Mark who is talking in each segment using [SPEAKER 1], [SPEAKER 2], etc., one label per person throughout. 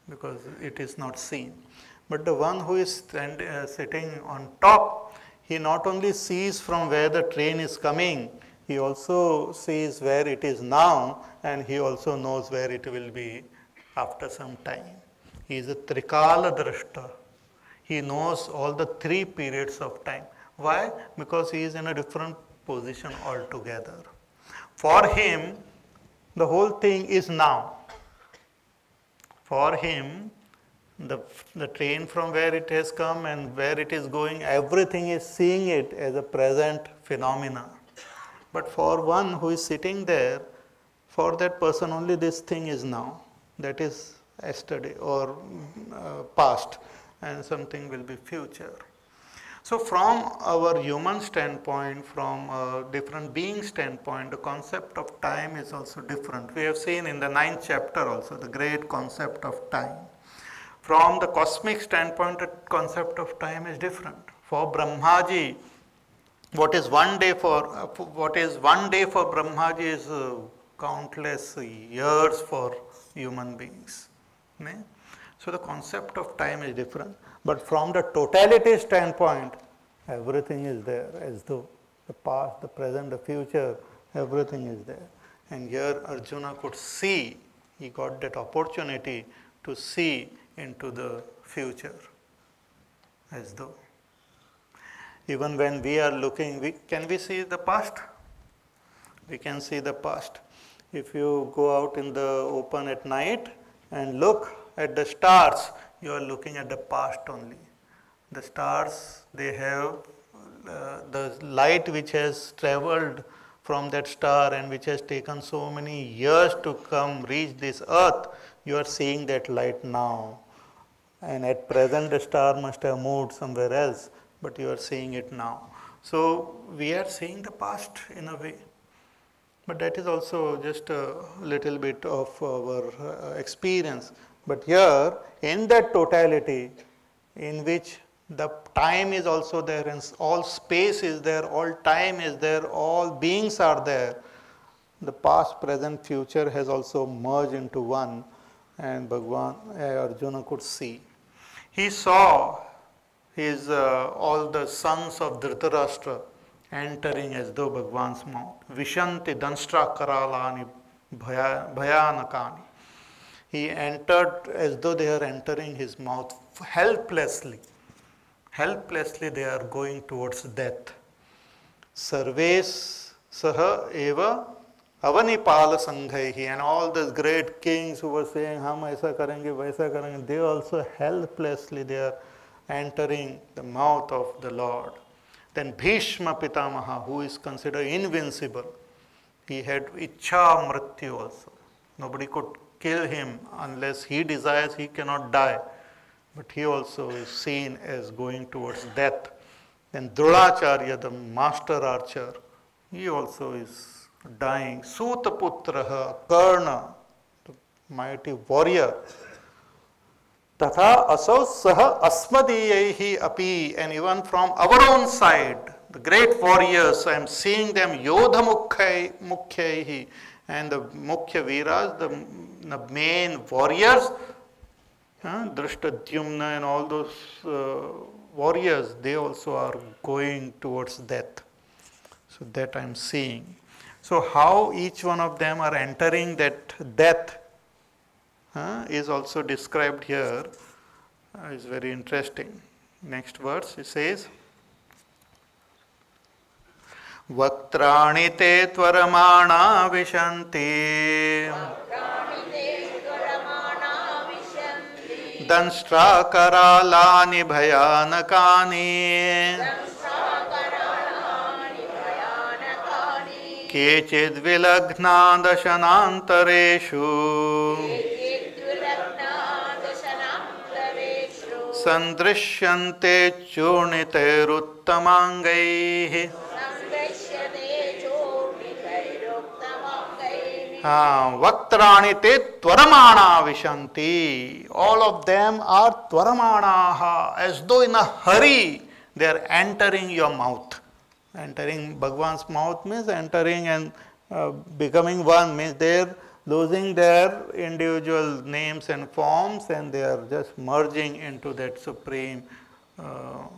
[SPEAKER 1] because it is not seen. But the one who is sitting on top, he not only sees from where the train is coming, he also sees where it is now, and he also knows where it will be after some time. He is a Trikala Drashta. He knows all the 3 periods of time. Why? Because he is in a different position altogether. For him, the whole thing is now. For him, the train from where it has come and where it is going, everything is seeing it as a present phenomena. But for one who is sitting there, for that person only this thing is now. That is yesterday or past, and something will be future. So from our human standpoint, from a different being standpoint, the concept of time is also different. We have seen in the 9th chapter also the great concept of time. From the cosmic standpoint, the concept of time is different. For Brahmaji, what is one day for Brahmaji is countless years for human beings. So the concept of time is different. But from the totality standpoint, everything is there, as though the past, the present, the future, everything is there. And here Arjuna could see, he got that opportunity to see into the future, as though. Even when we are looking, can we see the past? We can see the past. If you go out in the open at night and look at the stars, you are looking at the past only. The stars, they have the light which has traveled from that star and which has taken so many years to come reach this earth. You are seeing that light now. And at present the star must have moved somewhere else, but you are seeing it now. So we are seeing the past in a way. But that is also just a little bit of our experience. But here, in that totality, in which the time is also there, and all space is there, all time is there, all beings are there, the past, present, future has also merged into one, and Arjuna could see. He saw his all the sons of Dhritarashtra entering as though Bhagwan's mouth. Vishanti danshtra karalani bhayanakani. He entered as though they are entering his mouth helplessly. Helplessly they are going towards death. Sarves saha eva avanipala sanghaihi. And all these great kings who were saying, hum aisa karenge, vaisa karenge, they also helplessly they are entering the mouth of the Lord. Then Bhishma Pitamaha, who is considered invincible, he had Ichha Mrityu also. Nobody could kill him unless he desires, he cannot die. But he also is seen as going towards death. Then Dronacharya, the master archer, he also is dying. Sutaputraha, Karna, the mighty warrior. Tatha asau saha asmadiyaihi api, and even from our own side, the great warriors, I am seeing them Yodha Mukhyaihi, and the Mukhya Viras, the main warriors, Drishtadyumna and all those warriors, they also are going towards death. So that I am seeing. So how each one of them are entering that death is also described here. Is very interesting. Next verse, it says, Vaktrani te tvaramana vishanti danshtra karalani bhayanakani kechid vilaghna dashanantareshu sandrishyante churnitairuttamangai. Vaktrani te tvaramana vishanti. All of them are tvaramanaha, as though in a hurry they are entering your mouth. Entering Bhagwan's mouth means entering and becoming one, means their losing their individual names and forms, and they are just merging into that supreme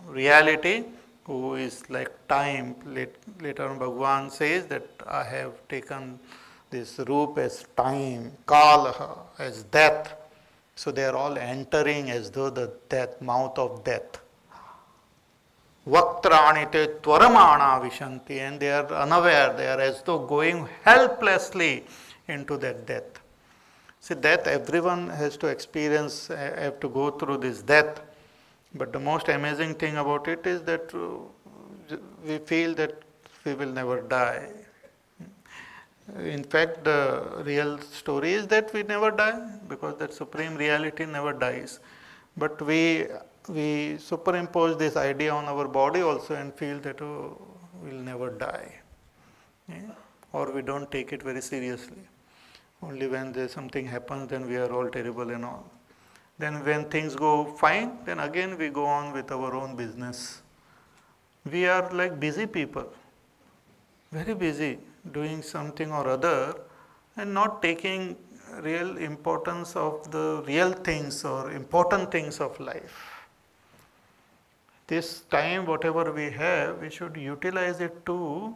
[SPEAKER 1] reality, who is like time. Later on Bhagavan says that I have taken this roop as time, kalaha as death. So they are all entering as though the death, mouth of death. Vaktrani te tvaramana vishanti, and they are unaware, they are as though going helplessly into that death. See, death, everyone has to experience, have to go through this death. But the most amazing thing about it is that we feel that we will never die. In fact, the real story is that we never die, because that supreme reality never dies. But we superimpose this idea on our body also and feel that, oh, we'll never die. Yeah? Or we don't take it very seriously. Only when there's something happens, then we are all terrible and all. Then when things go fine, then again we go on with our own business. We are like busy people, very busy, doing something or other and not taking real importance of the real things or important things of life. This time, whatever we have, we should utilize it to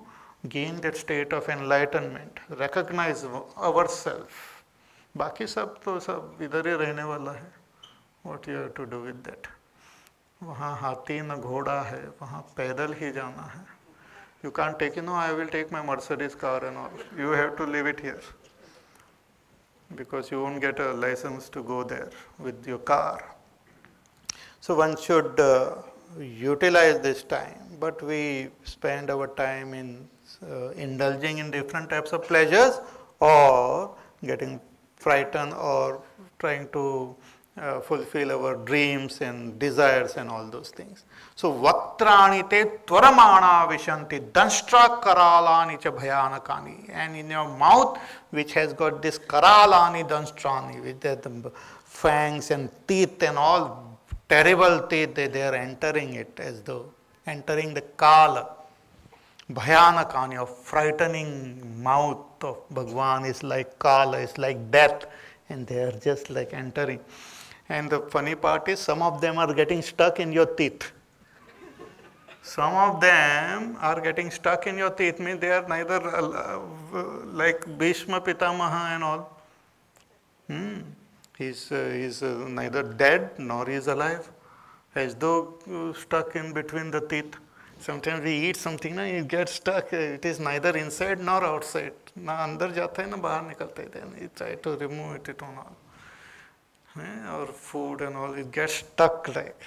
[SPEAKER 1] gain that state of enlightenment, recognize ourselves. बाकी सब तो सब इधर ही रहने वाला है. What you have to do with that? वहाँ हाथी न घोड़ा है, वहाँ पैदल ही जाना है. You can't take, I will take my Mercedes car and all. You have to leave it here, because you won't get a license to go there with your car. So one should utilize this time, but we spend our time in indulging in different types of pleasures, or getting frightened, or trying to fulfill our dreams and desires and all those things. So vaktrani te tvaramana vishanti danshtra karalani cha bhayanakani, and in your mouth, which has got this karalani danstrani, with the fangs and teeth and all terrible teeth, they are entering it as though entering the kala. Bhayanakani, of frightening mouth of Bhagwan is like kala, is like death, and they are just like entering. And the funny part is, some of them are getting stuck in your teeth. Some of them are getting stuck in your teeth, means they are neither like Bhishma Pitamaha and all. He's neither dead nor he is alive, as though stuck in between the teeth. Sometimes we eat something, it gets stuck. It is neither inside nor outside. Na andar jata hai, na bahar nikalta hai. Then you try to remove it and all. Or food and all, it gets stuck like.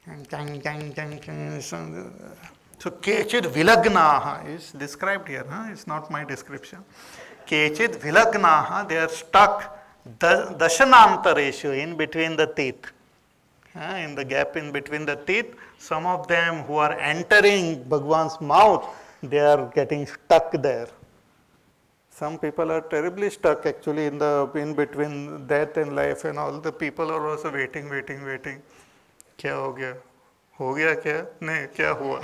[SPEAKER 1] So kechid vilagnaha is described here. It's not my description. Kechid vilagnaha, they are stuck dashanantareshu, in between the teeth. In the gap in between the teeth, some of them who are entering Bhagwan's mouth, they are getting stuck there. Some people are terribly stuck actually in between death and life, and all the people are also waiting. क्या हो गया? हो गया क्या? नहीं, क्या हुआ?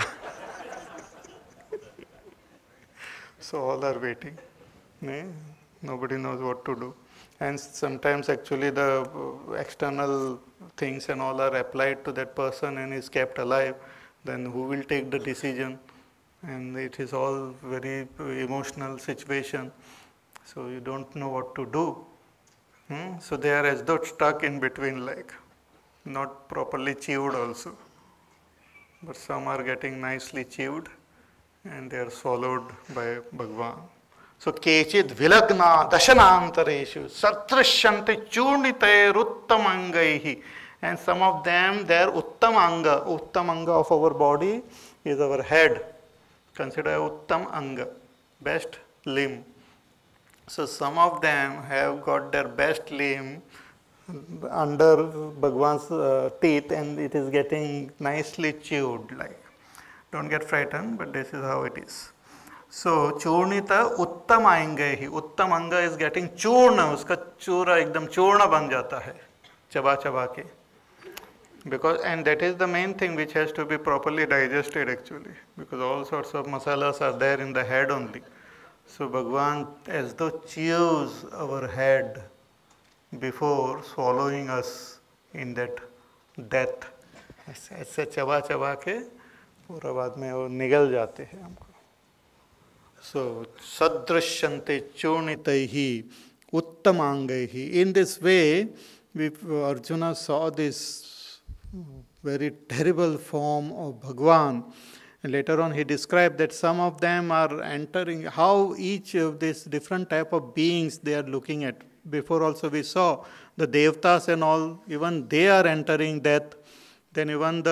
[SPEAKER 1] So all are waiting. Nobody knows what to do. And sometimes actually the external things and all are applied to that person and is kept alive. Then who will take the decision? And it is all very emotional situation. So you don't know what to do. So they are as though stuck in between, like not properly chewed also. But some are getting nicely chewed and they are swallowed by Bhagwan. So kechid vilagna dashanantareshu satrishyanti churnite uttamangaihi. And some of them, their uttamanga of our body is our head. Consider uttamanga, best limb. So some of them have got their best limb under Bhagwan's teeth, and it is getting nicely chewed. Like, don't get frightened, but this is how it is. So churnita uttamanga, uttamanga is getting churna, uska chura ekdam churna ban jata hai, chaba ke. Because, and that is the main thing which has to be properly digested actually, because all sorts of masalas are there in the head only. So Bhagavan as though chews our head before swallowing us in that death. ऐसे चबा चबा के पूरा बाद में वो निगल जाते हैं हमको. So sadrishyante churnitaihi uttamangaihi. In this way, Arjuna saw this very terrible form of Bhagwan. And later on he described that some of them are entering, how each of these different type of beings they are looking at. Before also we saw the Devtas and all, even they are entering death. Then even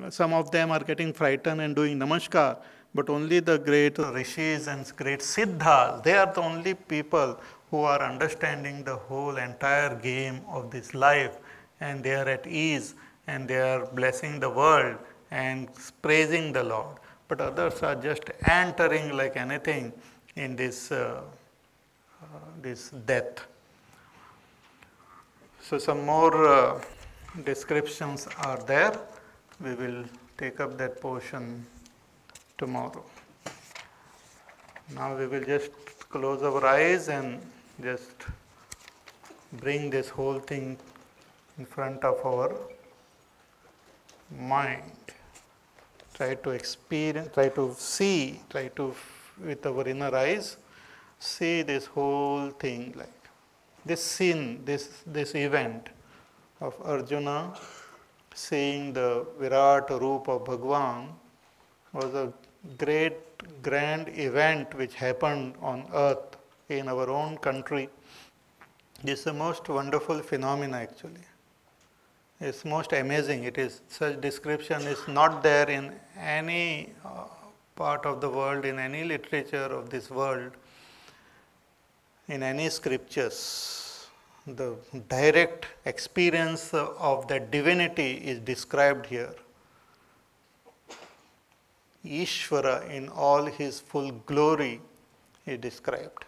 [SPEAKER 1] some of them are getting frightened and doing namaskar. But only the great rishis and great siddhas, they are the only people who are understanding the whole entire game of this life, and they are at ease and they are blessing the world and praising the Lord. But others are just entering like anything in this death. So some more descriptions are there. We will take up that portion tomorrow. Now we will just close our eyes and just bring this whole thing in front of our mind. Try to experience, try to see, with our inner eyes, see this whole thing, like this scene, this event of Arjuna seeing the Virat Roop of Bhagwan was a great, grand event which happened on earth in our own country. This is the most wonderful phenomena actually. It's most amazing. It is, such description is not there in any part of the world, in any literature of this world, in any scriptures. The direct experience of that divinity is described here. Ishvara in all his full glory is described.